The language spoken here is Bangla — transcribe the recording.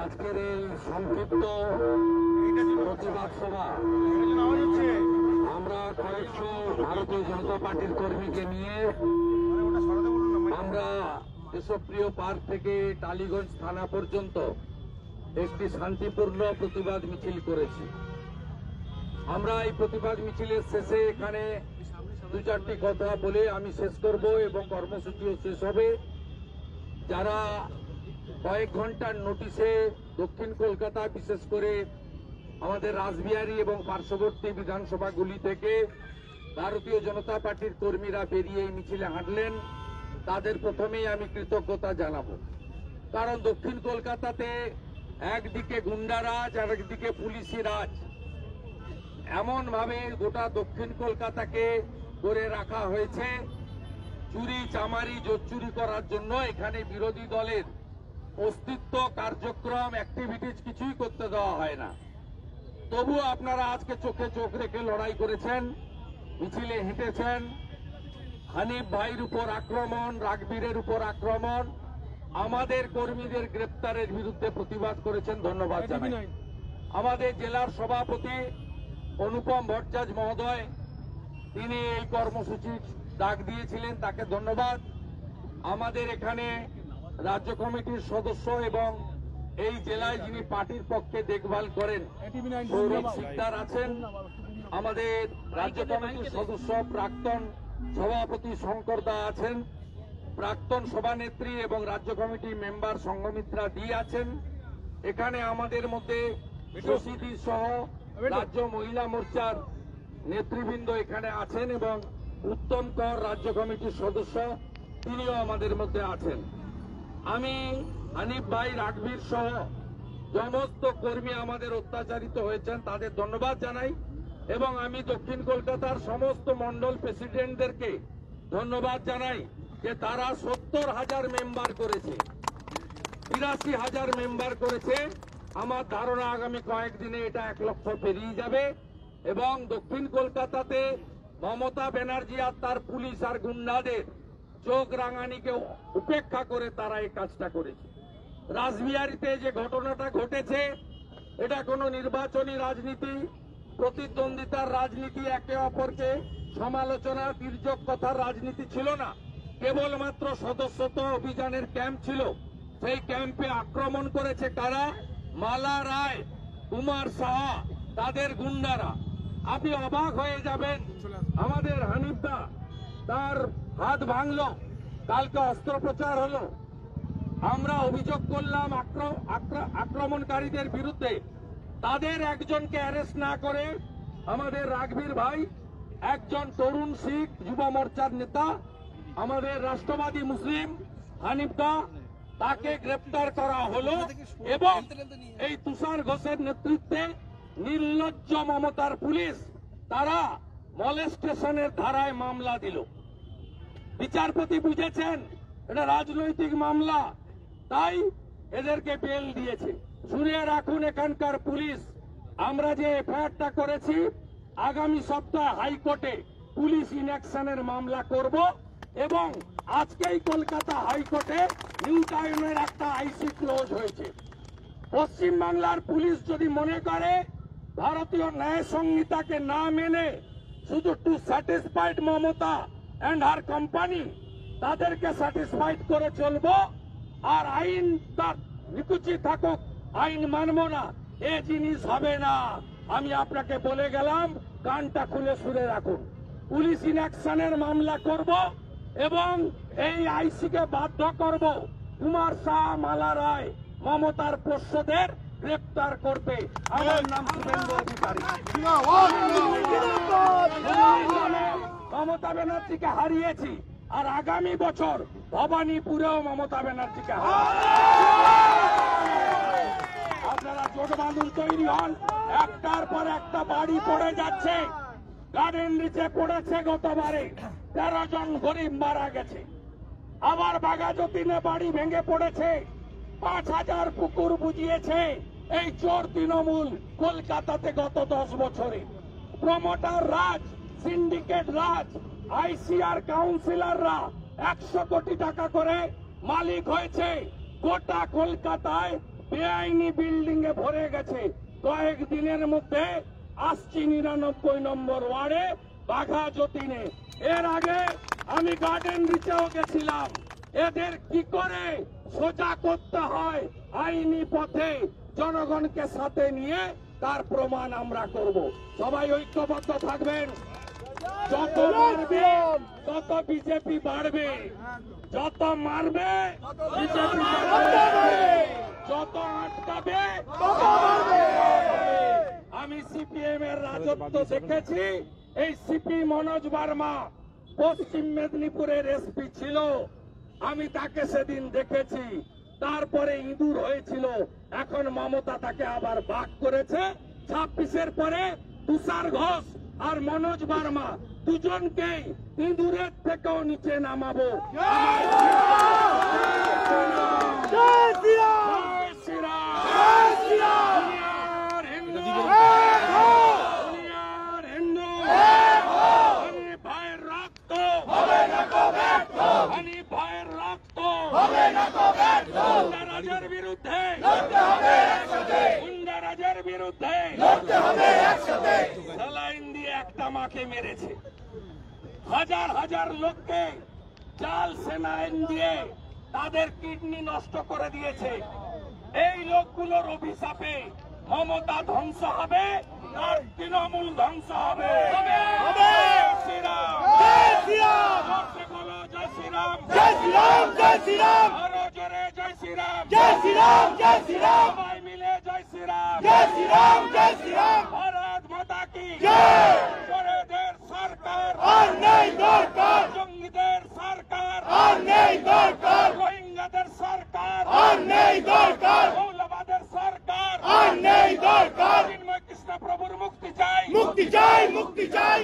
আজকের এই সংক্ষিপ্ত প্রতিবাদ সভা আমরা কয়েকশো ভারতীয় জনতা পার্টির কর্মীকে নিয়ে আমরা দেশপ্রিয় পার্ক থেকে টালিগঞ্জ থানা পর্যন্ত একটি শান্তিপূর্ণ প্রতিবাদ মিছিল করেছি। আমরা এই প্রতিবাদ মিছিলের শেষে এখানে দু চারটি কথা বলে আমি শেষ করব এবং কর্মসূচিও শেষ হবে। যারা কয়েক ঘন্টার নোটিশে দক্ষিণ কলকাতা, বিশেষ করে আমাদের রাসবিহারী এবং পার্শ্ববর্তী বিধানসভাগুলি থেকে ভারতীয় জনতা পার্টির কর্মীরা বেরিয়ে এই মিছিলে হাঁটলেন, তাদের প্রথমেই আমি কৃতজ্ঞতা জানাবো। কারণ দক্ষিণ কলকাতাতে একদিকে গুন্ডারাজ আর একদিকে পুলিশি রাজ, এমন ভাবে গোটা দক্ষিণ কলকাতাকে করে রাখা হয়েছে চুরি চামারি জোচ্চুরি করার জন্য। এখানে বিরোধী দলের অস্তিত্ব, কার্যক্রম, অ্যাক্টিভিটিজ কিছুই করতে দেওয়া হয় না। তবুও আপনারা আজকে চোখে চোখ রেখে লড়াই করেছেন, মিছিলে হেঁটেছেন। হানিফ ভাইয়ের উপর আক্রমণ, রাগবীরের উপর আক্রমণ, আমাদের কর্মীদের গ্রেপ্তারের বিরুদ্ধে প্রতিবাদ করেছেন, ধন্যবাদ জানাই। আমাদের জেলার সভাপতি অনুপম ভট্টাচার্য মহোদয়, তিনি এই কর্মসূচির ডাক দিয়েছিলেন, তাকে ধন্যবাদ। আমাদের এখানে রাজ্য কমিটির সদস্য এবং এই জেলায় যিনি পার্টির পক্ষে দেখভাল করেন সৌরভ সিকদার আছেন, আমাদের রাজ্য কমিটির সদস্য প্রাক্তন সভাপতি শঙ্কর দা আছেন, প্রাক্তন সভানেত্রী এবং রাজ্য কমিটি মেম্বার সংঘমিত্রা দি আছেন। এখানে আমাদের মধ্যে শশীদি সহ রাজ্য মহিলা মোর্চার নেতৃবৃন্দ এখানে আছেন এবং উত্তম কর রাজ্য কমিটির সদস্য, তিনিও আমাদের মধ্যে আছেন। আমি হানিফ ভাই, রাগবীর সহ সমস্ত কর্মী আমাদের অত্যাচারিত হয়েছেন, তাদের ধন্যবাদ জানাই এবং আমি দক্ষিণ কলকাতার সমস্ত মন্ডল প্রেসিডেন্টদেরকে ধন্যবাদ জানাই যে তারা 70,000 মেম্বার করেছে, 83,000 মেম্বার করেছে। আমার ধারণা আগামী কয়েকদিনে এটা 1 লক্ষ পেরিয়ে যাবে এবং দক্ষিণ কলকাতাতে মমতা ব্যানার্জি আর তার পুলিশ আর গুন্ডাদের চোখ রাঙানিকে উপেক্ষা করে তারা এই কাজটা করেছে। রাসবিহারীতে যে ঘটনাটা ঘটেছে, এটা কোনো নির্বাচনী রাজনীতি, প্রতিদ্বন্দ্বিতার রাজনীতি, একে অপরকে সমালোচনা, তির্যক কথার রাজনীতি ছিল না, কেবলমাত্র সদস্যতা অভিযানের ক্যাম্প ছিল। সেই ক্যাম্পে আক্রমণ করেছে কারা? মালা রায়, কুমার সাহা, তাদের গুন্ডারা। আপনি অবাক হয়ে যাবেন, আমাদের হানিফদা তার হাত ভাঙল, কালকে অস্ত্রোপচার হলো। আমরা অভিযোগ করলাম আক্রমণকারীদের বিরুদ্ধে, তাদের একজনকে অ্যারেস্ট না করে আমাদের রাগবীর ভাই, একজন তরুণ শিখ যুব মোর্চার নেতা, আমাদের রাষ্ট্রবাদী মুসলিম হানিফদা, তাকে গ্রেপ্তার করা হলো এবং এই তুষার ঘোষের নেতৃত্বে নির্লজ্জ মমতার পুলিশ তারা মলেস্টেশনের ধারায় মামলা দিল। বিচারপতি বুঝেছেন এটা রাজনৈতিক মামলা, তাই এদেরকে বেল দিয়েছে। শুনে রাখুন এখানকার পুলিশ, আমরা যে এফআইআরটা করেছি, আগামী সপ্তাহে হাইকোর্টে পুলিশ ইনঅ্যাকশনের মামলা করব এবং আজকেই কলকাতা হাইকোর্টে নিউ টাউনের একটা আইসি ক্লোজ হয়েছে। পশ্চিমবাংলার পুলিশ যদি মনে করে ভারতীয় ন্যায় সংহিতাকে না মেনে শুধু two satisfied Mamata and her company, তাদেরকে স্যাটিসফাইড করে চলবো আর আইন তার নিকুচি থাকুক, আইন মানব না, এ জিনিস হবে না। আমি আপনাকে বলে গেলাম, কানটা খুলে শুনে রাখুন। পুলিশ ইনঅ্যাকশনের মামলা করব এবং এই আইসিকে বাধ্য করব কুমার শাহ, মালা রায়, মমতার পোষ্যদের গ্রেপ্তার করতে। আমার নাম শুভেন্দু অধিকারী। মমতা ব্যানার্জিকে হারিয়েছি আর আগামী বছর ভবানীপুরেও মমতা ব্যানার্জিকে আপনারা জোট বাঁধুন, তৈরি হন। একটার পর একটা বাড়ি পড়ে যাচ্ছে। গার্ডেন রিচে পড়েছে গতবারে, 13 জন গরিব মারা গেছে। আবার বাঘাযতীনে বাড়ি ভেঙে পড়েছে, 5,000 পুকুর বুঝিয়েছে এই চোর তৃণমূল কলকাতাতে গত 10 বছরে। প্রমোটার রাজ, সিন্ডিকেট রাজ, আইসিআর কাউন্সিলররা 100 কোটি টাকা করে মালিক হয়েছে। গোটা কলকাতায় বেআইনি বিল্ডিং এ ভরে গেছে। কয়েকদিনের মধ্যে আসছি 99 নম্বর ওয়ার্ডে বাঘা যতীনে। এর আগে আমি গার্ডেন রিচেও গেছিলাম। এদের কি করে সোজা করতে হয় আইনি পথে জনগণকে সাথে নিয়ে তার প্রমাণ আমরা করব। সবাই ঐক্যবদ্ধ থাকবেন। যত মারবে তত বিজেপি বাড়বে, যত মারবে বিজেপি বাড়বে, যত আটকাবে তত বাড়বে। আমি সিপিএম এর রাজত্ব দেখেছি। এই সিপি মনোজ বার্মা পশ্চিম মেদিনীপুরের এসপি ছিল, আমি তাকে সেদিন দেখেছি। তারপরে ইঁদুর হয়েছিল, এখন মমতা তাকে আবার বাক করেছে। 26-এর পরে তুষার ঘোষ আর মনোজ বার্মা দুজনকেই ইঁদুরের থেকেও নিচে নামাবো। জয় শ্রীরাম, জয় শ্রীরাম, জয় শ্রীরাম। দুনিয়ার হিন্দু, দুনিয়ার হিন্দু, আমি ভাইয়ের রক্ত হবে না কো ব্যর্থ, আমি ভাইয়ের রক্ত হবে না কো ব্যর্থ। গুন্ডারাজের বিরুদ্ধে লড়তে হবে একসাথে, গুন্ডারাজের বিরুদ্ধে লড়তে হবে একসাথে। স্যালাইন দিয়ে একটা মাকে মেরেছে, হাজার হাজার লোককে জাল সেলাইন দিয়ে তাদের কিডনি নষ্ট করে দিয়েছে। এই লোকগুলোর অভিশাপে মমতা ধ্বংস হবে আর তৃণমূল ধ্বংস হবে। জয় শ্রীরাম, জয় শ্রীরাম, জোরসে বলো জয় শ্রীরাম, জয় শ্রীরাম, জয় শ্রীরাম, আরো জোরে জয় শ্রীরাম, জয় শ্রীরাম, জয় শ্রীরাম, সবাই মিলে জয় শ্রীরাম, জয় শ্রীরাম, জয় শ্রীরাম। ভারত মাতা কি জয়। চোরেদের সরকার আর নেই দরকার, জঙ্গিদের সরকার আর নেই দরকার, রোহিঙ্গাদের সরকার আর নেই দরকার, মৌলবাদের সরকার আর নেই দরকার। চিন্ময় কৃষ্ণ প্রভুর মুক্তি চাই, মুক্তি চাই, মুক্তি চাই।